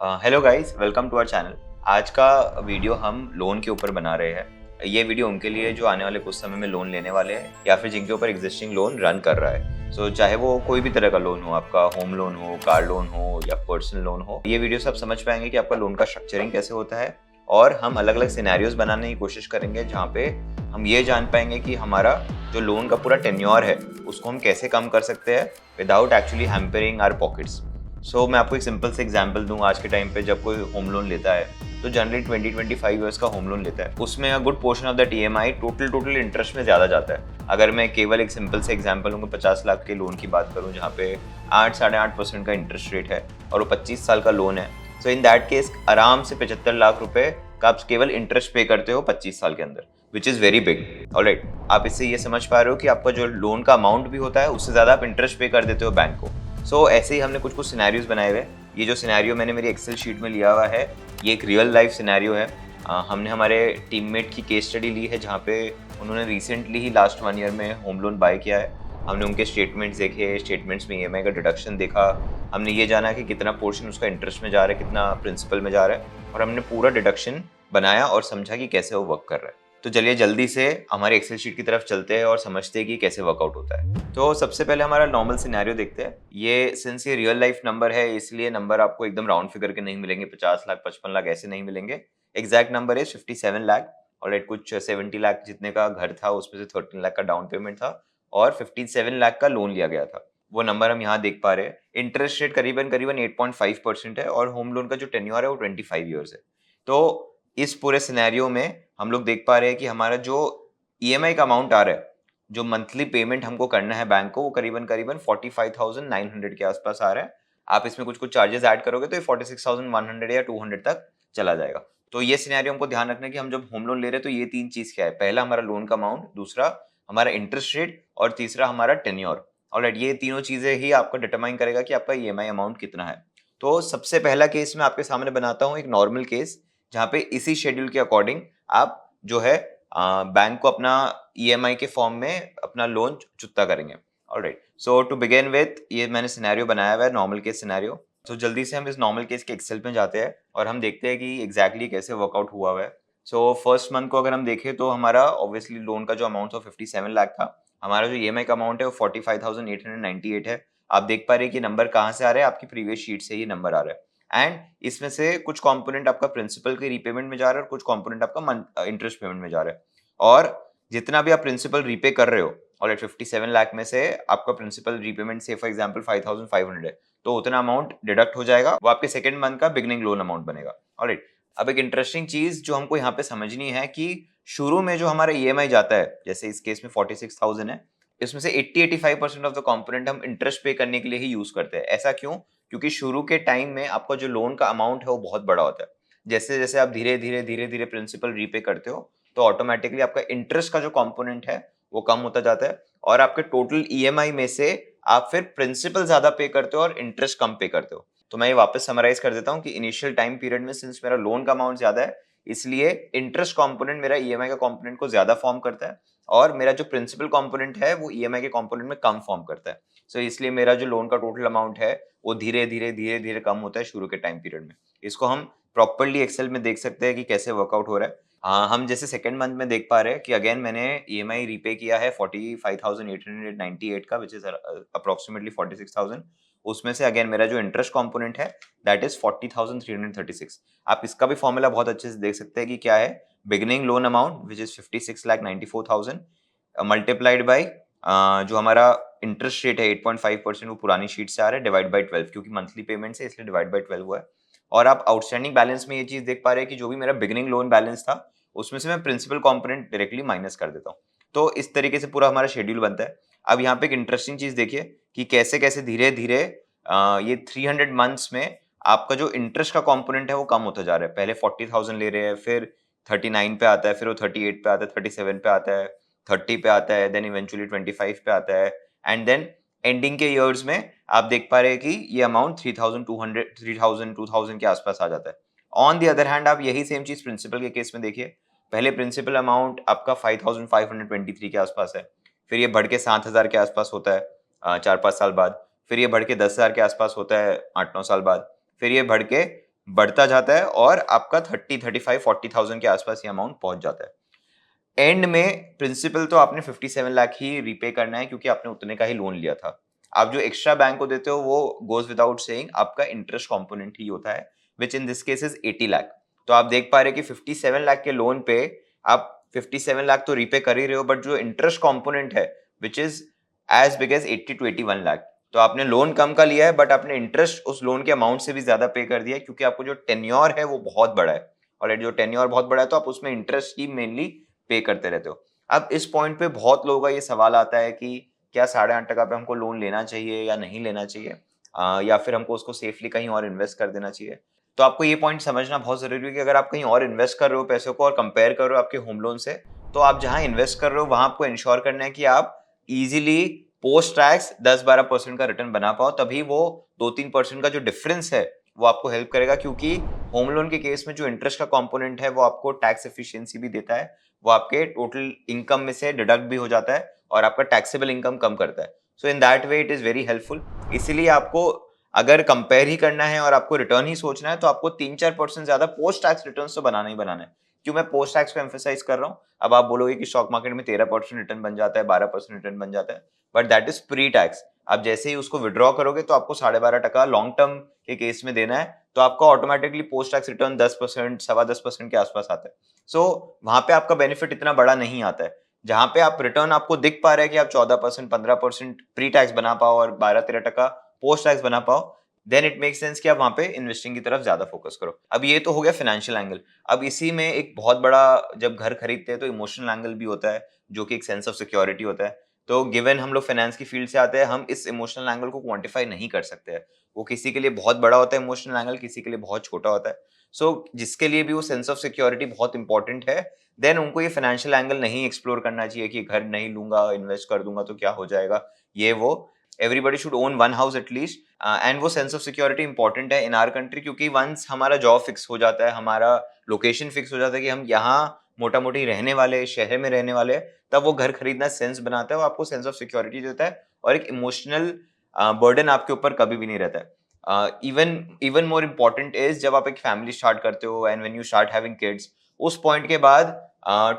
Hello guys, welcome to our channel. आज का video हम लोन के ऊपर बना रहे हैं। ये वीडियो उनके लिए जो आने वाले कुछ समय में लोन लेने वाले हैं या फिर जिनके ऊपर एग्जिस्टिंग लोन रन कर रहा है। चाहे वो कोई भी तरह का लोन हो, आपका होम लोन हो, कार लोन हो या पर्सनल लोन हो, ये वीडियो से आप समझ पाएंगे कि आपका लोन का स्ट्रक्चरिंग कैसे होता है। और हम अलग अलग सिनेरियोज बनाने की कोशिश करेंगे जहाँ पे हम ये जान पाएंगे कि हमारा जो लोन का पूरा टेन्योर है उसको हम कैसे कम कर सकते हैं without actually hampering our pockets. मैं आपको एक सिंपल से एग्जांपल दूं। आज के टाइम पे जब कोई होम लोन लेता है तो जनरली 20-25 ईयर्स का होम लोन लेता है, उसमें a good portion of that EMI total interest में ज़्यादा जाता है। अगर मैं केवल एक सिंपल से एग्जांपल लूँगा, 50 लाख के लोन की बात करूँ जहाँ पे 8-8.5% का इंटरेस्ट रेट है और वो 25 साल का लोन है, सो इन दैट केस आराम से 75 लाख रुपए का आप केवल इंटरेस्ट पे करते हो 25 साल के अंदर, which is very big. Alright, आप इससे ये समझ पा रहे हो कि आपका जो लोन का अमाउंट भी होता है उससे ज़्यादा आप इंटरेस्ट पे कर देते हो बैंक को। ऐसे ही हमने कुछ कुछ सिनेरियोज बनाए हुए हैं। ये जो सिनेरियो मैंने मेरी एक्सेल शीट में लिया हुआ है, ये एक रियल लाइफ सिनेरियो है। हमने हमारे टीममेट की केस स्टडी ली है जहाँ पे उन्होंने रिसेंटली ही लास्ट 1 ईयर में होम लोन बाय किया है। हमने उनके स्टेटमेंट्स देखे, स्टेटमेंट्स में ईएमआई का डिडक्शन देखा। हमने ये जाना कि कितना पोर्शन उसका इंटरेस्ट में जा रहा है, कितना प्रिंसिपल में जा रहा है, और हमने पूरा डिडक्शन बनाया और समझा कि कैसे वो वर्क कर रहा है। तो चलिए जल्दी से हमारे एक्सेल शीट की तरफ चलते हैं और समझते हैं कि कैसे वर्कआउट होता है। तो सबसे पहले हमारा नॉर्मल सिनेरियो देखते हैं। ये सिंस ये रियल लाइफ नंबर है इसलिए नंबर आपको एकदम राउंड फिगर के नहीं मिलेंगे, 50 लाख 55 लाख ऐसे नहीं मिलेंगे। एग्जैक्ट नंबर है 57 लाख। और कुछ 70 लाख जितने का घर था उसमें से 13 लाख का डाउन पेमेंट था और 57 लाख का लोन लिया गया था। वो नंबर हम यहाँ देख पा रहे हैं। इंटरेस्ट रेट करीबन करीबन 8.5% है और होम लोन का जो टेन्योर है वो 25 ईयर्स है। तो इस पूरे सिनेरियो में हम लोग देख पा रहे हैं कि हमारा जो ईएमआई का अमाउंट आ रहा है, जो मंथली पेमेंट हमको करना है बैंक को, वो करीबन करीबन 45,900 के आसपास आ रहा है। आप इसमें कुछ कुछ चार्जेस ऐड करोगे तो ये 46,100 या 200 तक चला जाएगा। तो ये सिनेरियो हमको ध्यान रखना है कि हम जब होम लोन ले रहे हैं तो ये तीन चीज क्या है, पहला हमारा लोन का अमाउंट, दूसरा हमारा इंटरेस्ट रेट और तीसरा हमारा टेन्योर। ऑलराइट, ये तीनों चीजें ही आपको डिटरमाइन करेगा कि आपका ईएमआई अमाउंट कितना है। तो सबसे पहला केस मैं आपके सामने बनाता हूँ, एक नॉर्मल केस जहाँ पे इसी शेड्यूल के अकॉर्डिंग आप जो है बैंक को अपना ईएमआई के फॉर्म में अपना लोन चुकता करेंगे। Alright, so to begin with ये मैंने सिनेरियो बनाया हुआ है, नॉर्मल केस सिनेरियो। तो जल्दी से हम इस नॉर्मल केस के एक्सेल में जाते हैं और हम देखते हैं कि एग्जैक्टली कैसे वर्कआउट हुआ है। फर्स्ट मंथ को अगर हम देखें तो हमारा ऑब्वियसली लोन का जो अमाउंट था 57 लाख था। हमारा जो ईएमआई का अमाउंट है वो 45,898 है। आप देख पा रहे हैं कि नंबर कहाँ से आ रहा है, आपकी प्रीवियस शीट से ही नंबर आ रहा है। एंड इसमें से कुछ कंपोनेंट आपका प्रिंसिपल के रीपेमेंट में जा रहा है और कुछ कंपोनेंट आपका इंटरेस्ट पेमेंट में जा रहा है। और जितना भी आप प्रिंसिपल रीपे कर रहे हो, और 57 लाख में से आपका प्रिंसिपल रीपेमेंट से फॉर एग्जांपल 5,500 है, तो उतना अमाउंट डिडक्ट हो जाएगा, वो आपके सेकंड मंथ का बिगनिंग लोन अमाउंट बनेगा। ऑलराइट, अब एक इंटरेस्टिंग चीज जो हमको यहाँ पे समझनी है कि शुरू में जो हमारा ईएमआई जाता है, जैसे इस केस में 46,000 है, इसमें से 80-85% ऑफ द कंपोनेंट हम इंटरेस्ट पे करने के लिए ही यूज करते हैं। ऐसा क्यों? क्योंकि शुरू के टाइम में आपका जो लोन का अमाउंट है वो बहुत बड़ा होता है। जैसे जैसे आप धीरे धीरे धीरे धीरे प्रिंसिपल रीपे करते हो तो ऑटोमेटिकली आपका इंटरेस्ट का जो कंपोनेंट है वो कम होता जाता है और आपके टोटल ईएमआई में से आप फिर प्रिंसिपल ज्यादा पे करते हो और इंटरेस्ट कम पे करते हो। तो मैं ये वापस समराइज कर देता हूँ कि इनिशियल टाइम पीरियड में सिंस मेरा लोन का अमाउंट ज्यादा है, इसलिए इंटरेस्ट कंपोनेंट मेरा ईएमआई का कंपोनेंट को ज्यादा फॉर्म करता है और मेरा जो प्रिंसिपल कंपोनेंट है वो ईएमआई के कंपोनेंट में कम फॉर्म करता है। इसलिए मेरा जो लोन का टोटल अमाउंट है वो धीरे धीरे धीरे धीरे कम होता है शुरू के टाइम पीरियड में। इसको हम प्रॉपर्ली एक्सेल में देख सकते हैं कि कैसे वर्कआउट हो रहा है। हम जैसे सेकंड मंथ में देख पा रहे हैं कि अगेन मैंने ईएमआई रीपे किया है 45,898 का, विच इज अप्रोक्सीमेटली 46,000। उसमें से अगेन मेरा जो इंटरेस्ट कंपोनेंट है दैट इज 40,336। आप इसका भी फॉर्मूला बहुत अच्छे से देख सकते हैं कि क्या है, beginning loan amount which is 56,94,000 multiplied by जो हमारा इंटरेस्ट रेट है 8.5%, वो पुरानी शीट से आ रहा है, डिवाइड बाई 12, क्योंकि मंथली पेमेंट से इसलिए डिवाइड बाई 12 हुआ है। और आप आउटस्टैंडिंग बैलेंस में ये चीज देख पा रहे हैं कि जो भी मेरा बिगिनिंग लोन बैलेंस था उसमें से मैं प्रिंसिपल कंपोनेंट डायरेक्टली माइनस कर देता हूँ। तो इस तरीके से पूरा हमारा शेड्यूल बनता है। अब यहाँ पे एक इंटरेस्टिंग चीज देखिए कि कैसे कैसे धीरे धीरे ये 300 मंथ्स में आपका जो इंटरेस्ट का कंपोनेंट है वो कम होता जा रहा है। पहले 40,000 ले रहे हैं, फिर 39 पे आता है, फिर वो 38 पे आता है, 37 पे आता है, 30 पे आता है, देन इवेंचुअली 25 पे आता है, एंड देन एंडिंग के ईयर्स में आप देख पा रहे हैं कि ये अमाउंट 3,200 3,000 2,000 के आसपास आ जाता है। ऑन द अदर हैंड आप यही सेम चीज प्रिंसिपल के केस में देखिए। पहले प्रिंसिपल अमाउंट आपका 5,523 के आसपास है, फिर ये बढ़ के 7,000 के आसपास होता है 4-5 साल बाद, फिर ये बढ़ के 10,000 के आसपास होता है 8-9 साल बाद, फिर ये बढ़ के बढ़ता जाता है और आपका 30, 35, 40,000 के आसपास ये अमाउंट पहुंच जाता है। एंड में प्रिंसिपल तो आपने 57 लाख ही रीपे करना है क्योंकि आपने उतने का ही लोन लिया था। आप जो एक्स्ट्रा बैंक को देते हो वो गोज विदाउट सेइंग आपका इंटरेस्ट कंपोनेंट ही होता है, which in this case is 80 lakh. तो आप देख पा रहे कि 57 लाख के लोन पे आप 57 लाख तो रीपे कर ही रहे हो, बट जो इंटरेस्ट कंपोनेंट है which is as big as 80 to 81 lakh. तो आपने लोन कम का लिया है बट आपने इंटरेस्ट उस लोन के अमाउंट से भी ज्यादा पे कर दिया है क्योंकि आपको जो टेन्योर है वो बहुत बड़ा है, और जो टेन्योर बहुत बड़ा है तो आप उसमें इंटरेस्ट ही मेनली पे करते रहते हो। अब इस पॉइंट पे बहुत लोगों का ये सवाल आता है कि क्या 8.5% पे हमको लोन लेना चाहिए या नहीं लेना चाहिए, या फिर हमको उसको सेफली कहीं और इन्वेस्ट कर देना चाहिए। तो आपको ये पॉइंट समझना बहुत जरूरी है कि अगर आप कहीं और इन्वेस्ट कर रहे हो पैसों को और कंपेयर कर रहे हो आपके होम लोन से, तो आप जहां इन्वेस्ट कर रहे हो वहां आपको इंश्योर करना है कि आप इजीली पोस्ट टैक्स 10-12% का रिटर्न बना पाओ, तभी वो 2-3% का जो डिफरेंस है वो आपको हेल्प करेगा। क्योंकि होम लोन के केस में जो इंटरेस्ट का कंपोनेंट है वो आपको टैक्स एफिशिएंसी भी देता है, वो आपके टोटल इनकम में से डिडक्ट भी हो जाता है और आपका टैक्सेबल इनकम कम करता है। So in that way it is very helpful. इसीलिए आपको अगर कंपेयर ही करना है और आपको रिटर्न ही सोचना है तो आपको 3-4% ज्यादा पोस्ट टैक्स रिटर्न तो बनाना ही बनाना है। क्यों मैं पोस्ट टैक्स को एम्फेसाइज कर रहा हूँ? अब आप बोलोगे कि स्टॉक मार्केट में 13% रिटर्न बन जाता है, 12% रिटर्न बन जाता है, but that is pre tax. आप जैसे ही उसको विड्रॉ करोगे तो आपको 12.5% लॉन्ग टर्म के केस में देना है, तो आपका ऑटोमेटिकली पोस्ट टैक्स रिटर्न 10%, 10.25% के आसपास आता है। सो वहां पे आपका बेनिफिट इतना बड़ा नहीं आता है। जहां पे आप रिटर्न आपको दिख पा रहा है कि आप 14%, 15% प्री टैक्स बना पाओ और 12-13% पोस्ट टैक्स बना पाओ, देन इट मेक सेंस कि आप वहां पे इन्वेस्टिंग की तरफ ज्यादा फोकस करो। अब ये तो हो गया फाइनेंशियल एंगल। अब इसी में एक बहुत बड़ा, जब घर खरीदते हैं तो इमोशनल एंगल भी होता है जो कि एक सेंस ऑफ सिक्योरिटी होता है। तो गिवन हम लोग फाइनेंस की फील्ड से आते हैं, हम इस इमोशनल एंगल को क्वांटिफाई नहीं कर सकते हैं। वो किसी के लिए बहुत बड़ा होता है इमोशनल एंगल, किसी के लिए बहुत छोटा होता है। सो जिसके लिए भी वो सेंस ऑफ सिक्योरिटी बहुत इंपॉर्टेंट है, देन उनको ये फाइनेंशियल एंगल नहीं एक्सप्लोर करना चाहिए कि घर नहीं लूंगा, इन्वेस्ट कर दूंगा तो क्या हो जाएगा, ये वो। Everybody should own one house at least. And वो सेंस ऑफ सिक्योरिटी इंपॉर्टेंट है इन आवर कंट्री, क्योंकि वंस हमारा जॉब फिक्स हो जाता है, हमारा लोकेशन फिक्स हो जाता है कि हम यहाँ मोटा मोटी रहने वाले, शहर में रहने वाले, तब वो घर खरीदना सेंस बनाता है, वो आपको सेंस ऑफ सिक्योरिटी देता है और एक इमोशनल बर्डन आपके ऊपर कभी भी नहीं रहता है। Even even more important is जब आप एक फैमिली स्टार्ट करते हो and when you start having kids, उस पॉइंट के बाद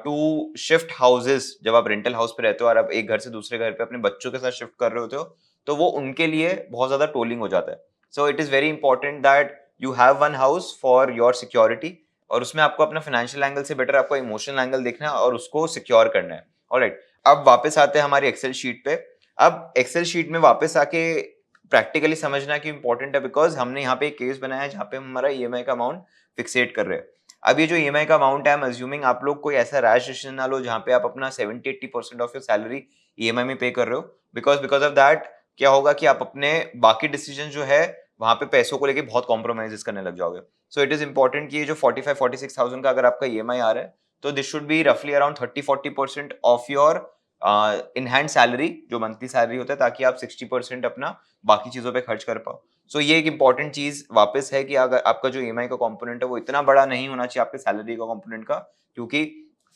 टू शिफ्ट हाउसेस, जब आप रेंटल हाउस पे रहते हो और आप एक घर से दूसरे घर पे अपने बच्चों के साथ शिफ्ट कर रहे होते हो, तो वो उनके लिए बहुत ज्यादा टोलिंग हो जाता है। सो it is very important that you have one house for your security, और उसमें आपको अपना फाइनेंशियल एंगल से बेटर आपको इमोशनल एंगल देखना है और उसको सिक्योर करना है। ऑलराइट, अब वापस आते हैं हमारी एक्सेल शीट पे। अब एक्सेल शीट में वापस आके प्रैक्टिकली समझना कि इंपॉर्टेंट है, बिकॉज हमने यहाँ पे एक केस बनाया है जहाँ पे हम हमारा ईएमआई का अमाउंट फिक्सेट कर रहे हैं। अब ये जो ईएमआई का अमाउंट है, आई एम अज्यूमिंग आप लोग कोई ऐसा रैश डिसीजन ना लो जहाँ पे आप अपना 70-80% ऑफ योर सैलरी ईएमआई में पे कर रहे हो, बिकॉज ऑफ दैट क्या होगा कि आप अपने बाकी डिसीजन जो है वहां पे पैसों को लेके बहुत कॉम्प्रोमाइज करने लग जाओगे। सो इट इज इंपॉर्टेंट कि ये जो 45-46,000 का अगर आपका ईएमआई आ रहा है, तो दिस शुड बी रफली around 30-40% of your in hand salary, जो मंथली सैलरी होता है, ताकि आप 60% अपना बाकी चीजों पे खर्च कर पाओ। सो ये एक इंपॉर्टेंट चीज वापस है कि अगर आपका जो ईएमआई का कंपोनेंट है वो इतना बड़ा नहीं होना चाहिए आपके सैलरी का कंपोनेंट का, क्योंकि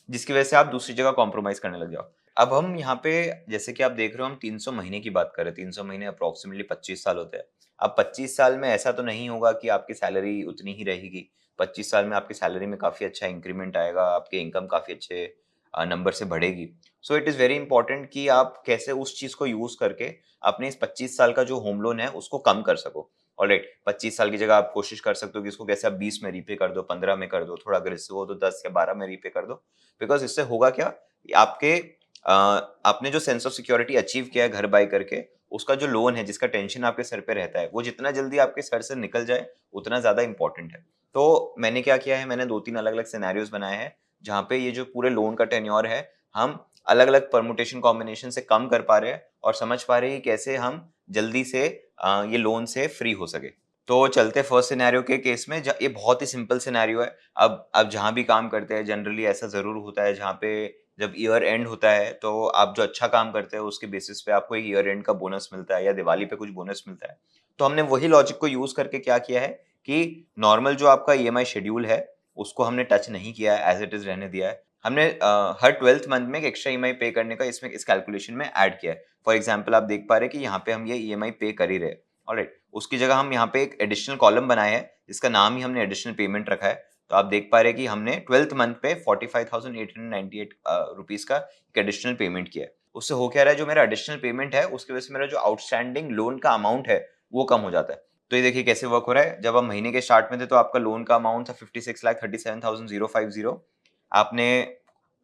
जिसकी वजह से आप दूसरी जगह कॉम्प्रोमाइज करने लग जाओ। अब हम यहाँ पे जैसे कि आप देख रहे हो हम 300 महीने की बात कर रहे हैं। 300 महीने अप्रोक्सीमेटली 25 साल होते हैं। अब 25 साल में ऐसा तो नहीं होगा कि आपकी सैलरी उतनी ही रहेगी। 25 साल में आपकी सैलरी में काफी अच्छा इंक्रीमेंट आएगा, आपके इनकम काफी अच्छे नंबर से बढ़ेगी। सो इट इज वेरी इंपॉर्टेंट कि आप कैसे उस चीज को यूज करके अपने इस 25 साल का जो होम लोन है उसको कम कर सको। ऑलराइट, 25 साल की जगह आप कोशिश कर सकते हो कि इसको कैसे आप 20 में रीपे कर दो, 15 में कर दो, थोड़ा अग्रेसिव हो तो 10 या 12 में रीपे कर दो। बिकॉज इससे होगा क्या, आपके आपने जो सेंस ऑफ सिक्योरिटी अचीव किया है घर बाय करके, उसका जो लोन है जिसका टेंशन आपके सर पे रहता है, वो जितना जल्दी आपके सर से निकल जाए उतना ज्यादा इंपॉर्टेंट है। तो मैंने क्या किया है, मैंने 2-3 अलग अलग सिनेरियोज बनाए हैं जहाँ पे ये जो पूरे लोन का टेन्योर है हम अलग अलग परमुटेशन कॉम्बिनेशन से कम कर पा रहे हैं और समझ पा रहे हैं कि कैसे हम जल्दी से ये लोन से फ्री हो सके। तो चलते फर्स्ट सिनेरियो के केस में, ये बहुत ही सिंपल सिनेरियो है। अब जहां भी काम करते हैं जनरली ऐसा जरूर होता है, जहाँ पे जब ईयर एंड होता है तो आप जो अच्छा काम करते हैं उसके बेसिस पे आपको एक ईयर एंड का बोनस मिलता है या दिवाली पे कुछ बोनस मिलता है। तो हमने वही लॉजिक को यूज करके क्या किया है कि नॉर्मल जो आपका ईएमआई शेड्यूल है उसको हमने टच नहीं किया है, एज इट इज रहने दिया है। हमने हर 12th मंथ में एक एक्स्ट्रा ईएमआई पे करने का इसमें इस कैलकुलेशन में ऐड किया है। फॉर एग्जाम्पल आप देख पा रहे हैं कि यहाँ पे हम ये ईएमआई पे कर ही रहे हैं। ऑलराइट, उसकी जगह हम यहाँ पे एक एडिशनल कॉलम बनाए हैं जिसका नाम ही हमने एडिशनल पेमेंट रखा है। तो आप देख पा रहे हैं कि हमने 12th मंथ पे 45,898 रुपीज का एक एडिशनल पेमेंट किया है। उससे हो क्या रहा है, जो मेरा एडिशनल पेमेंट है उसकी वजह से मेरा जो आउटस्टैंडिंग लोन का अमाउंट है वो कम हो जाता है। तो ये देखिए कैसे वर्क हो रहा है। जब आप महीने के स्टार्ट में थे तो आपका लोन का अमाउंट था 56,37,050। आपने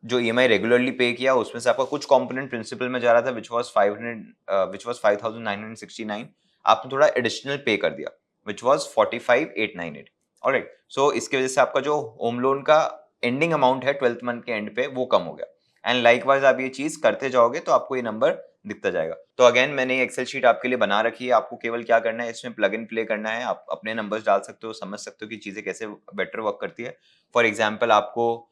जो ईएमआई रेगुलरली पे किया उसमें से आपका कुछ कंपोनेंट प्रिंसिपल में जा रहा था विच वाज 5,969। आपने थोड़ा एडिशनल पे कर दिया विच वाज 45,898। ऑलराइट, सो इसकी वजह से आपका जो होम लोन का एंडिंग अमाउंट है 12th मंथ के एंड पे वो कम हो गया। एंड लाइकवाइज आप ये चीज करते जाओगे तो आपको ये नंबर दिखता जाएगा। तो अगेन मैंने ये एक्सेल शीट आपके लिए बना रखी है। आपको केवल क्या करना है, इसमें प्लग इन प्ले करना है। आप अपने नंबर्स डाल सकते हो, समझ सकते हो कि चीजें कैसे बेटर वर्क करती है। फॉर एग्जाम्पल आपको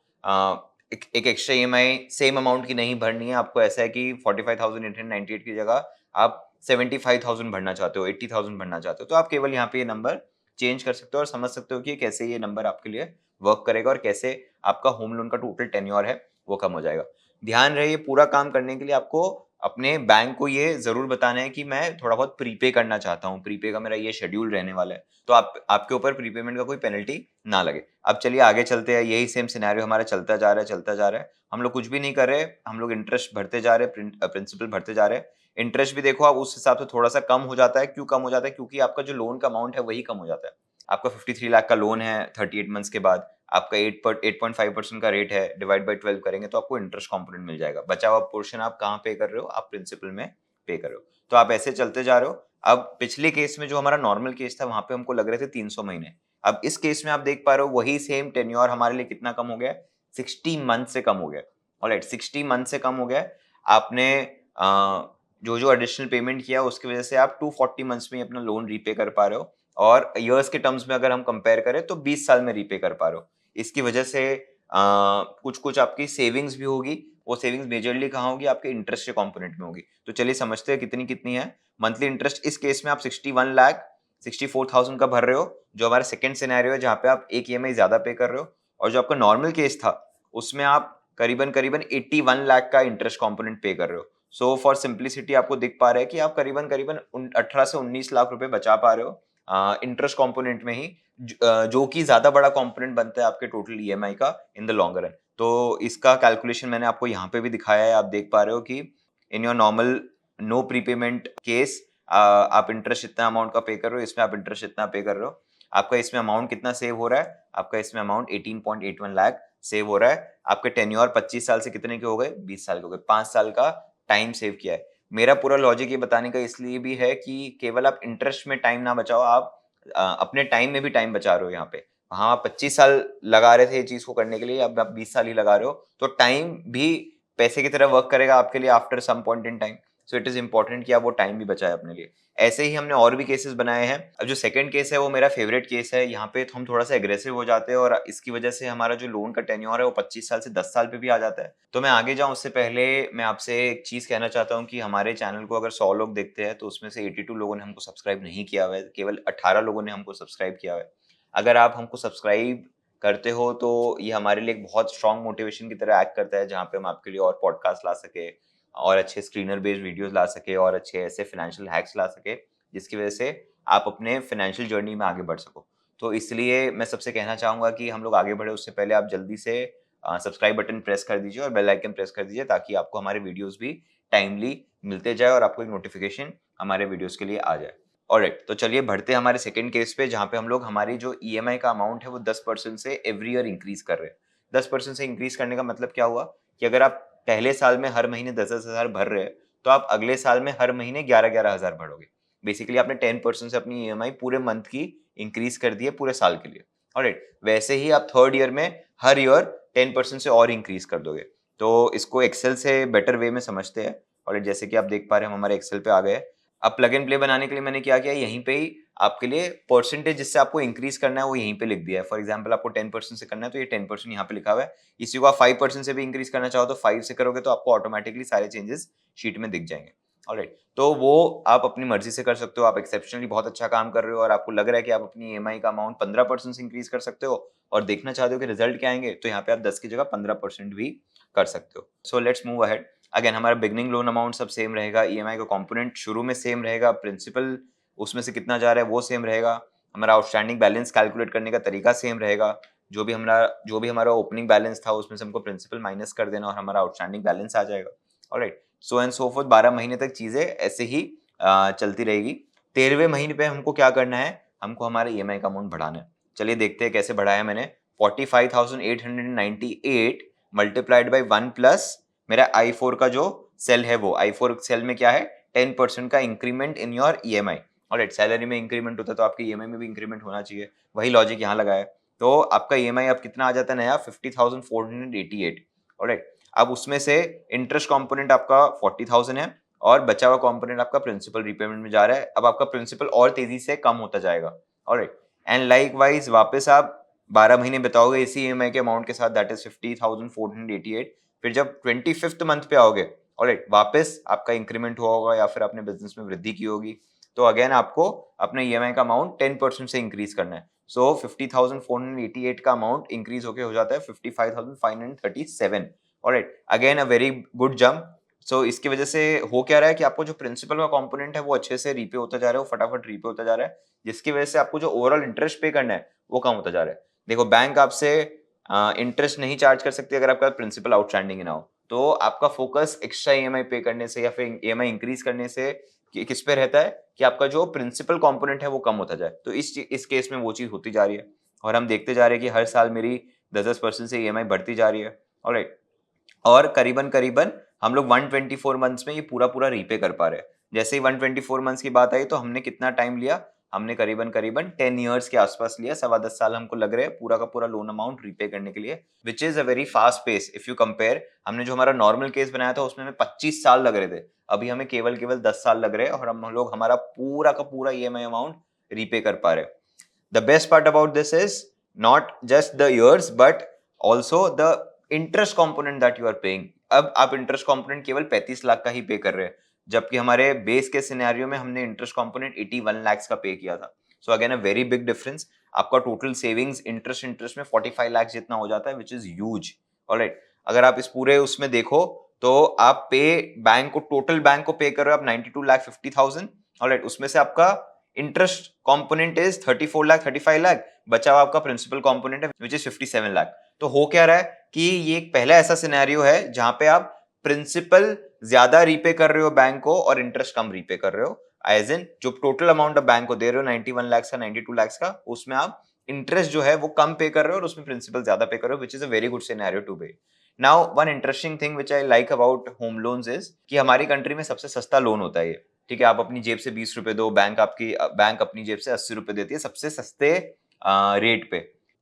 एक एक्स्ट्रा ईएमआई सेम अमाउंट की नहीं भरनी है। आपको ऐसा है कि 45,898 की जगह आप 75,000 भरना चाहते हो, 80,000 भरना चाहते हो, तो आप केवल यहाँ पे ये नंबर चेंज कर सकते हो और समझ सकते हो कि कैसे ये नंबर आपके लिए वर्क करेगा और कैसे आपका होम लोन का टोटल टेन्योर है वो कम हो जाएगा। ध्यान रहे, ये पूरा काम करने के लिए आपको अपने बैंक को ये जरूर बताना है कि मैं थोड़ा बहुत प्रीपे करना चाहता हूँ, प्रीपे का मेरा ये शेड्यूल रहने वाला है, तो आपके ऊपर प्रीपेमेंट का कोई पेनल्टी ना लगे। अब चलिए आगे चलते हैं। यही सेम सिनेरियो हमारा चलता जा रहा है। हम लोग कुछ भी नहीं कर रहे, हम लोग इंटरेस्ट भरते जा रहे हैं, प्रिंसिपल भरते जा रहे हैं। इंटरेस्ट भी देखो आप उस हिसाब से थोड़ा सा कम हो जाता है। क्यों कम हो जाता है? क्योंकि आपका जो लोन का अमाउंट है वही कम हो जाता है। आपका 53 लाख का लोन है 38 मंथ्स के बाद, आपका 8.5% का रेट है, डिवाइड बाई 12 करेंगे तो आपको इंटरेस्ट कॉम्पोनेंट मिल जाएगा। बचा हुआ पोर्शन आप कहाँ पे कर रहे हो? आप प्रिंसिपल में पे कर रहे हो। तो आप ऐसे चलते जा रहे हो। अब पिछले केस में जो हमारा नॉर्मल केस था वहां पे हमको लग रहे थे 300 महीने। अब इस केस में आप देख पा रहे हो वही सेम टेन्योर हमारे लिए कितना कम हो गया, 60 मंथ से कम हो गया। ऑलराइट, 60 मंथ से कम हो गया। आपने जो जो एडिशनल पेमेंट किया उसकी वजह से आप 240 मंथ्स में अपना लोन रीपे कर पा रहे हो, और इयर्स के टर्म्स में अगर हम कंपेयर करें तो 20 साल में रीपे कर पा रहे हो। इसकी वजह से कुछ कुछ आपकी सेविंग्स भी होगी। वो सेविंग्स मेजरली कहाँ होगी? आपके इंटरेस्ट के कंपोनेंट में होगी। तो चलिए समझते हैं कितनी कितनी है मंथली इंटरेस्ट। इस केस में आप 61,64,000 का भर रहे हो, जो हमारा सेकंड सिनेरियो है जहाँ पे आप एक ईएमआई ज्यादा पे कर रहे हो। और जो आपका नॉर्मल केस था उसमें आप करीबन करीबन 81 लाख का इंटरेस्ट कंपोनेंट पे कर रहे हो। सो फॉर सिंप्लिसिटी आपको दिख पा रहा है कि आप करीबन करीबन 18 से 19 लाख रुपए बचा पा रहे हो इंटरेस्ट कंपोनेंट में ही, जो कि ज्यादा बड़ा कंपोनेंट बनता है आपके टोटल ईएमआई का इन द लॉन्ग रन। तो इसका कैलकुलेशन मैंने आपको यहाँ पे भी दिखाया है। आप देख पा रहे हो कि in your normal no prepayment case आप इंटरेस्ट इतना अमाउंट का पे कर रहे हो, इसमें आप इंटरेस्ट इतना पे कर रहे हो। आपका इसमें अमाउंट कितना सेव हो रहा है? आपका इसमें अमाउंट 18.81 लाख सेव हो रहा है। आपके टेन्योर 25 साल से कितने के हो गए? 20 साल के हो गए। 5 साल का टाइम सेव किया है। मेरा पूरा लॉजिक ये बताने का इसलिए भी है कि केवल आप इंटरेस्ट में टाइम ना बचाओ, आप अपने टाइम में भी टाइम बचा रहे हो। यहाँ पे हाँ, आप 25 साल लगा रहे थे ये चीज को करने के लिए, अब आप 20 साल ही लगा रहे हो, तो टाइम भी पैसे की तरह वर्क करेगा आपके लिए after some point in time. So it is important कि आप वो टाइम भी बचाए अपने लिए। ऐसे ही हमने और भी केसेस बनाए हैं। अब जो सेकंड केस है वो मेरा फेवरेट केस है। यहाँ पे हम थोड़ा सा एग्रेसिव हो जाते हैं और इसकी वजह से हमारा जो लोन का टेन्योर है वो 25 साल से 10 साल पे भी आ जाता है। तो मैं आगे जाऊं उससे पहले मैं आपसे एक चीज कहना चाहता हूँ कि हमारे चैनल को अगर 100 लोग देखते हैं तो उसमें से 82 लोगों ने हमको सब्सक्राइब नहीं किया हुआ है, केवल 18 लोगों ने हमको सब्सक्राइब किया हुआ है। अगर आप हमको सब्सक्राइब करते हो तो ये हमारे लिए एक बहुत स्ट्रॉन्ग मोटिवेशन की तरह एक्ट करता है, जहाँ पे हम आपके लिए और पॉडकास्ट ला सके और अच्छे स्क्रीनर बेस्ड वीडियोस ला सके और अच्छे ऐसे फाइनेंशियल हैक्स ला सके जिसकी वजह से आप अपने फाइनेंशियल जर्नी में आगे बढ़ सको। तो इसलिए मैं सबसे कहना चाहूंगा कि हम लोग आगे बढ़े उससे पहले आप जल्दी से सब्सक्राइब बटन प्रेस कर दीजिए और बेल आइकन प्रेस कर दीजिए, ताकि आपको हमारे वीडियोस भी टाइमली मिलते जाए और आपको एक नोटिफिकेशन हमारे वीडियोस के लिए आ जाए। ऑलराइट, तो चलिए बढ़ते हैं हमारे सेकंड केस पे, जहाँ पे हम लोग हमारी जो ईएमआई का अमाउंट है वो 10% से एवरी ईयर इंक्रीज कर रहे हैं। 10% से इंक्रीज करने का मतलब क्या हुआ कि अगर आप पहले साल में हर महीने 10-10 हजार भर रहे हैं तो आप अगले साल में हर महीने 11-11 हजार भरोगे। बेसिकली आपने 10% से अपनी ईएमआई पूरे मंथ की इंक्रीज कर दी है पूरे साल के लिए। ऑलराइट, वैसे ही आप थर्ड ईयर में हर ईयर 10% से और इंक्रीज कर दोगे। तो इसको एक्सेल से बेटर वे में समझते हैं। और जैसे कि आप देख पा रहे हैं हम हमारे एक्सेल पे आ गए। अब प्लग एंड प्ले बनाने के लिए मैंने क्या किया, यहीं पे ही आपके लिए परसेंटेज जिससे आपको इंक्रीज करना है वो यहीं पे लिख दिया है। फॉर एग्जांपल आपको 10% से करना है तो ये 10% यहाँ पे लिखा हुआ है। इसी को आप 5% से भी इंक्रीज करना चाहो तो 5 से करोगे तो आपको ऑटोमेटिकली सारे चेंजेस शीट में दिख जाएंगे। ऑलराइट, तो वो आप अपनी मर्जी से कर सकते हो। आप एक्सेप्शनली बहुत अच्छा काम कर रहे हो और आपको लग रहा है कि आप अपनी ईएमआई का अमाउंट 15% से इंक्रीज कर सकते हो और देखना चाहते हो कि रिजल्ट क्या आएंगे, तो यहाँ पे आप 10 की जगह 15% भी कर सकते हो। So let's move ahead. Again हमारा बिगनिंग लोन अमाउंट सब सेम रहेगा, ईएमआई का कंपोनेंट शुरू में सेम रहेगा, प्रिंसिपल उसमें से कितना जा रहा है वो सेम रहेगा, हमारा आउटस्टैंडिंग बैलेंस कैलकुलेट करने का तरीका सेम रहेगा, जो भी हमारा ओपनिंग बैलेंस था उसमें से हमको प्रिंसिपल माइनस कर देना और हमारा आउटस्टैंडिंग बैलेंस आ जाएगा। Alright, so and so fourth 12 महीने तक चीजें ऐसे ही चलती रहेगी। 13वें महीने पे हमको क्या करना है, हमको हमारे ईएमआई का अमाउंट बढ़ाना है। चलिए देखते हैं कैसे बढ़ाया मैंने। 45,898 मल्टीप्लाइड बाई 1 प्लस मेरा I4 का जो सेल है, वो I4 सेल में क्या है, 10% का increment in your EMI. Alright, salary में इंक्रीमेंट होता है तो आपके ईएमआई में भी इंक्रीमेंट होना चाहिए, वही लॉजिक यहाँ लगाया। तो आपका ईएमआई अब कितना आ जाता है नया, 50,488। ऑलराइट, अब उसमें से इंटरेस्ट कंपोनेंट आपका 40,000 है और बचा हुआ कंपोनेंट आपका प्रिंसिपल रीपेमेंट में जा रहा है। अब आपका प्रिंसिपल और तेजी से कम होता जाएगा। ऑलराइट, एंड लाइकवाइज वापस आप 12 महीने बिताओगे इसी ईएमआई के अमाउंट के साथ, दैट इज 50,488। फिर जब 25th मंथ पे आओगे, ऑलराइट, वापस आपका इंक्रीमेंट हुआ होगा या फिर आपने बिजनेस में वृद्धि की होगी, तो अगेन आपको अपने ईएमआई का अमाउंट 10% से इंक्रीज करना है। सो 50,488 का अमाउंट इंक्रीज होके हो जाता है 55,537। Alright, again a very good jump. So इसकी वजह से हो क्या रहा है कि आपको जो प्रिंसिपल का कंपोनेंट है वो अच्छे से रीपे होता जा रहा है, वो फटाफट रीपे होता जा रहा है, जिसकी वजह से आपको जो ओवरऑल इंटरेस्ट पे करना है वो कम होता जा रहा है। देखो, बैंक आपसे इंटरेस्ट नहीं चार्ज कर सकती अगर आपका प्रिंसिपल आउटस्टैंडिंग ना हो, तो आपका फोकस एक्स्ट्रा ईएमआई पे करने से या फिर ईएमआई इंक्रीज करने से किस पे रहता है कि आपका जो प्रिंसिपल कंपोनेंट है वो कम होता जाए। तो इस केस में वो चीज होती जा रही है और हम देखते जा रहे हैं कि हर साल मेरी 10% से ईएमआई बढ़ती जा रही है। ऑलराइट, और करीबन करीबन हम लोग 124 मंथ्स में ये पूरा पूरा रीपे कर पा रहे हैं। जैसे ही 124 मंथ्स की बात आई तो हमने कितना टाइम लिया, हमने करीबन करीबन 10 इयर्स के आसपास लिया, 10.25 साल हमको लग रहे हैं पूरा का पूरा लोन अमाउंट रीपे करने के लिए, which is a very fast pace if you compare. हमने जो हमारा नॉर्मल केस बनाया था उसमें हमें 25 साल लग रहे थे, अभी हमें केवल केवल 10 साल लग रहे हैं और हम लोग हमारा पूरा का पूरा ईएमआई अमाउंट रीपे कर पा रहे हैं। The best part about this is not just the years but also the interest component that you are paying। अब आप इंटरेस्ट कंपोनेंट केवल 35 लाख का ही पे कर रहे हैं, जबकि हमारे बेस के सिनेरियो में हमने इंटरेस्ट कंपोनेंट 81 लाख का पे किया था। सो again a very big difference. आपका टोटल सेविंग्स इंटरेस्ट में 45 लाख जितना हो जाता है, विच इज ह्यूज। ऑलराइट, अगर आप इस पूरे उसमें देखो तो आप पे बैंक को, टोटल बैंक को पे कर रहे हो आप 92,50,000। ऑलराइट, उसमें से आपका interest component is 34 lakh 35 lakh, बचा हुआ आपका प्रिंसिपल कंपोनेंट है विच इज 57 लाख। तो हो क्या रहा है कि ये एक पहला ऐसा सिनेरियो है जहां पे आप प्रिंसिपल ज्यादा रीपे कर रहे हो बैंक को और इंटरेस्ट कम रीपे कर रहे हो। एज इन जो टोटल अमाउंट आप बैंक को दे रहे हो 91 लाख का 92 लाख का, उसमें आप इंटरेस्ट जो है वो कम पे कर रहे हो और उसमें प्रिंसिपल ज्यादा पे कर रहे हो, which is a very good scenario to be. Now one interesting thing which I like about home loans is कि हमारी कंट्री में सबसे सस्ता लोन होता है ये। ठीक है, आप अपनी जेब से 20 रुपए दो, बैंक अपनी जेब से 80 रुपए देती है सबसे सस्ते रेट पे।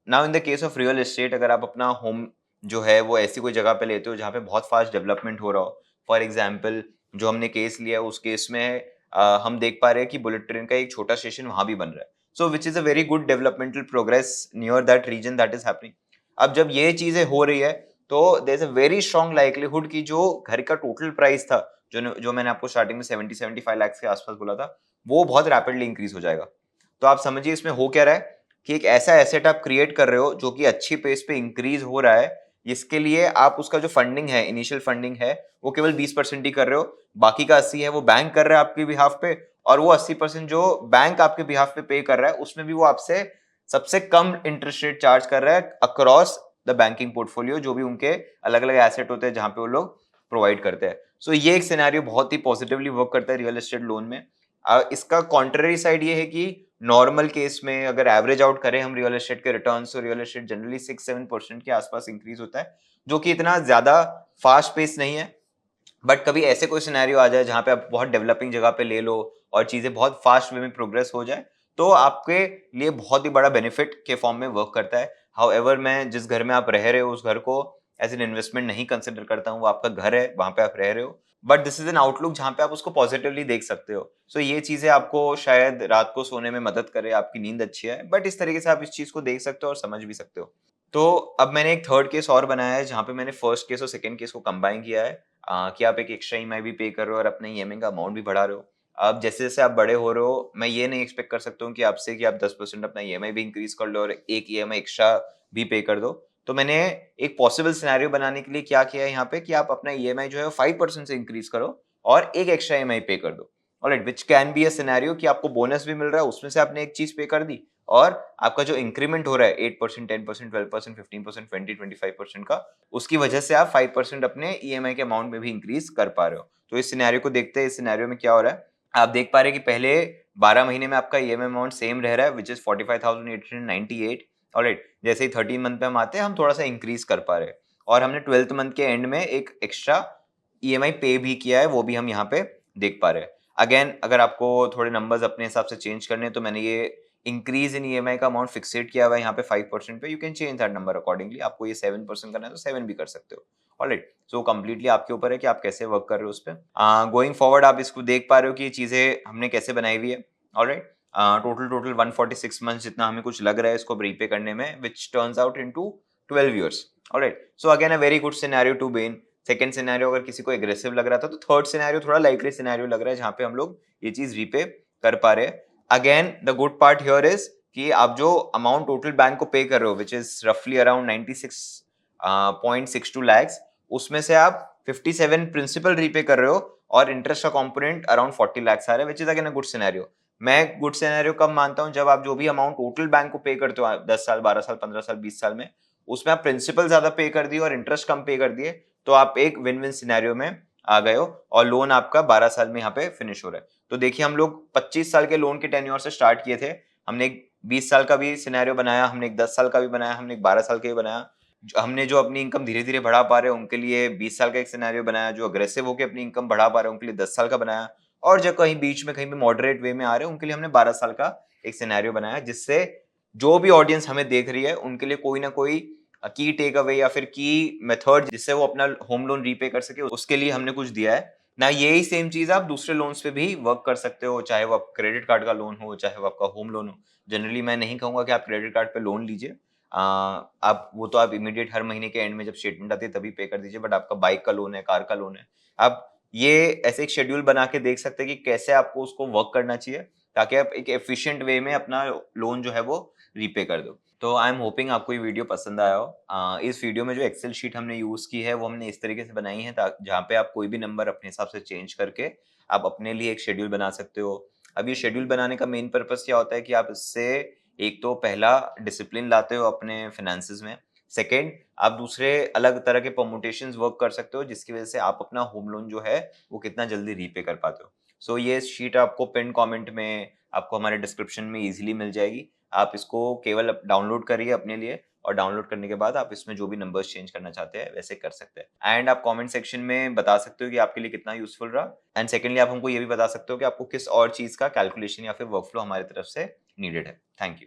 Now in the case of real estate, अगर आप अपना होम जो है वो ऐसी कोई जगह पे लेते हो जहाँ पे बहुत फास्ट डेवलपमेंट हो रहा हो, फॉर एग्जाम्पल जो हमने केस लिया उस केस में हम देख पा रहे हैं कि बुलेट ट्रेन का एक छोटा स्टेशन वहां भी बन रहा है, so which is a very good developmental progress near that region that is happening. अब जब ये चीजें हो रही है तो there is a very strong likelihood कि जो घर का टोटल प्राइस था, जो मैंने आपको स्टार्टिंग में 70-75 लाख के आसपास बोला था, वो बहुत रैपिडली इंक्रीज हो जाएगा। तो आप समझिए इसमें हो क्या रहा है कि एक ऐसा एसेट आप क्रिएट कर रहे हो जो कि अच्छी पेस पे इंक्रीज हो रहा है, इसके लिए आप उसका जो फंडिंग है, इनिशियल फंडिंग है, वो केवल 20% ही कर रहे हो, बाकी का 80 है वो बैंक कर रहा है आपके बिहाफ पे, और वो 80% जो बैंक आपके बिहाफ पे कर रहा है उसमें भी वो आपसे सबसे कम इंटरेस्ट रेट चार्ज कर रहा है अक्रॉस द बैंकिंग पोर्टफोलियो, जो भी उनके अलग अलग एसेट होते हैं जहां पे वो लोग प्रोवाइड करते हैं। सो ये एक सिनेरियो बहुत ही पॉजिटिवली वर्क करता है रियल एस्टेट लोन में। इसका कॉन्ट्ररी साइड ये है कि नॉर्मल केस में अगर एवरेज आउट करें हम रियल एस्टेट के रिटर्न्स, तो रियल एस्टेट जनरली 6-7% के आसपास इंक्रीज होता है, जो कि इतना ज्यादा फास्ट पेस नहीं है। बट कभी ऐसे कोई सिनेरियो आ जाए जहां पे आप बहुत डेवलपिंग जगह पे ले लो और चीजें बहुत फास्ट वे में प्रोग्रेस हो जाए, तो आपके लिए बहुत ही बड़ा बेनिफिट के फॉर्म में वर्क करता है। हाउएवर मैं जिस घर में आप रह रहे हो उस घर को एज एन इन्वेस्टमेंट नहीं कंसिडर करता हूँ, वो आपका घर है, वहां पे आप रह रहे हो, but this is an outlook जहां पे आप उसको पॉजिटिवली देख सकते हो। सो ये चीजें आपको शायद रात को सोने में मदद करे, आपकी नींद अच्छी है, बट इस तरीके से आप इस चीज को देख सकते हो और समझ भी सकते हो। तो अब मैंने एक थर्ड केस और बनाया है जहां पे मैंने फर्स्ट केस और सेकंड केस को कंबाइन किया है, कि आप एक एक्स्ट्रा ईएमआई भी पे कर रहे हो और अपने ईएमआई का अमाउंट भी बढ़ा रहे हो। अब जैसे जैसे आप बड़े हो रहे हो, मैं ये नहीं एक्सपेक्ट कर सकता हूँ कि आपसे कि आप 10% अपना ईएमआई भी इंक्रीज कर लो और एक ईएमआई एक्स्ट्रा भी पे कर दो। तो मैंने एक पॉसिबल सिनेरियो बनाने के लिए क्या किया है यहाँ पे कि आप अपना ईएमआई जो है 5% से इंक्रीज करो और एक एक्स्ट्रा ईएमआई पे कर दो। Alright, which can be a scenario कि आपको बोनस भी मिल रहा है, उसमें से आपने एक चीज पे कर दी, और आपका जो इंक्रीमेंट हो रहा है 8%, 10%, 12%, 15%, 20, 25% का, उसकी वजह से आप 5% अपने ईएमआई के अमाउंट में भी इंक्रीज कर पा रहे हो। तो इस सिनेरियो को देखते हैं, इस सिनेरियो में क्या हो रहा है, आप देख पा रहे हैं कि पहले 12 महीने में आपका ईएमआई अमाउंट सेम रह रहा है, विच इज 45,898। ऑलराइट, जैसे ही 13 मंथ पे हम आते हैं, हम थोड़ा सा इंक्रीज कर पा रहे हैं, और हमने 12th मंथ के एंड में एक एक्स्ट्रा ईएमआई पे भी किया है, वो भी हम यहाँ पे देख पा रहे हैं। अगेन, अगर आपको थोड़े नंबर्स अपने हिसाब से चेंज करने हैं, तो मैंने ये इंक्रीज इन ईएमआई का अमाउंट फिक्सेड किया हुआ है यहाँ पे 5% पे। You can change that number accordingly. आपको ये 7% करना है तो 7 भी कर सकते हो। ऑलराइट, सो कंप्लीटली आपके ऊपर है कि आप कैसे वर्क कर रहे हो उस पर। गोइंग फॉरवर्ड आप इसको देख पा रहे हो कि ये चीजें हमने कैसे बनाई हुई है। ऑलराइट, टोटल 146 मंथ जितना हमें कुछ लग रहा है इसको रीपे करने में, which turns out into 12 years. Alright, so again a very good scenario to be in. Second scenario अगर किसी को एग्रेसिव लग रहा था, तो थर्ड सिनेरियो थोड़ा लाइटली सिनेरियो लग रहा है, जहां पे हम लोग ये चीज रीपे कर पा रहे हैं। Again the good part here is कि आप जो अमाउंट टोटल बैंक को पे कर रहे हो, विच इज रफली अराउंड 96.62 lakhs, उसमें से आप 57 प्रिंसिपल रीपे कर रहे हो, और इंटरेस्ट का कंपोनेंट अराउंड 40 lakhs आ रहा है, which is again a good scenario. मैं गुड सिनेरियो कब मानता हूं, जब आप जो भी अमाउंट टोटल बैंक को पे करते हो 10 साल, 12 साल, 15 साल, 20 साल में, उसमें आप प्रिंसिपल ज्यादा पे कर दिए और इंटरेस्ट कम पे कर दिए, तो आप एक विन विन सिनेरियो में आ गए हो, और लोन आपका 12 साल में यहाँ पे फिनिश हो रहा है। तो देखिए, हम लोग 25 साल के लोन के टेन्योर से स्टार्ट किए थे। हमने एक 20 साल का भी सिनेरियो बनाया, हमने एक 10 साल का भी बनाया, हमने एक 12 साल का भी बनाया। हमने जो अपनी इनकम धीरे धीरे बढ़ा पा रहे हैं उनके लिए 20 साल का एक सिनेरियो बनाया, जो अग्रेसिव होकर अपनी इनकम बढ़ा पा रहे हैं उनके लिए 10 साल का बनाया, और जो कहीं बीच में कहीं भी मॉडरेट वे में आ रहे हैं उनके लिए हमने 12 साल का एक सिनेरियो बनाया, जिससे जो भी ऑडियंस हमें देख रही है उनके लिए कोई ना कोई की टेक अवे या फिर की मेथड जिससे वो अपना होम लोन रीपे कर सके, उसके लिए हमने कुछ दिया है ना। यही सेम चीज आप दूसरे लोन्स पे भी वर्क कर सकते हो, चाहे वो आप क्रेडिट कार्ड का लोन हो, चाहे वो आपका होम लोन हो। जनरली मैं नहीं कहूंगा कि आप क्रेडिट कार्ड पे लोन लीजिए, आप वो तो आप इमीडिएट हर महीने के एंड में जब स्टेटमेंट आती है तभी पे कर दीजिए। बट आपका बाइक का लोन है, कार का लोन है, आप ये ऐसे एक शेड्यूल बना के देख सकते हैं कि कैसे आपको उसको वर्क करना चाहिए, ताकि आप एक एफिशिएंट वे में अपना लोन जो है वो रीपे कर दो। तो आई एम होपिंग आपको ये वीडियो पसंद आया हो। इस वीडियो में जो एक्सेल शीट हमने यूज की है वो हमने इस तरीके से बनाई है, जहाँ पे आप कोई भी नंबर अपने हिसाब से चेंज करके आप अपने लिए एक शेड्यूल बना सकते हो। अब ये शेड्यूल बनाने का मेन पर्पस क्या होता है कि आप इससे एक तो पहला डिसिप्लिन लाते हो अपने फाइनेंसेस में, सेकेंड आप दूसरे अलग तरह के परमुटेशंस वर्क कर सकते हो, जिसकी वजह से आप अपना होम लोन जो है वो कितना जल्दी रीपे कर पाते हो। सो ये शीट आपको पिन कमेंट में, आपको हमारे डिस्क्रिप्शन में इजीली मिल जाएगी। आप इसको केवल डाउनलोड करिए अपने लिए, और डाउनलोड करने के बाद आप इसमें जो भी नंबर्स चेंज करना चाहते हैं वैसे कर सकते हैं। एंड आप कमेंट सेक्शन में बता सकते हो कि आपके लिए कितना यूजफुल रहा। एंड सेकेंडली आप हमको ये भी बता सकते हो कि आपको किस और चीज का कैलकुलेशन या फिर वर्कफ्लो हमारी तरफ से नीडेड है। Thank you.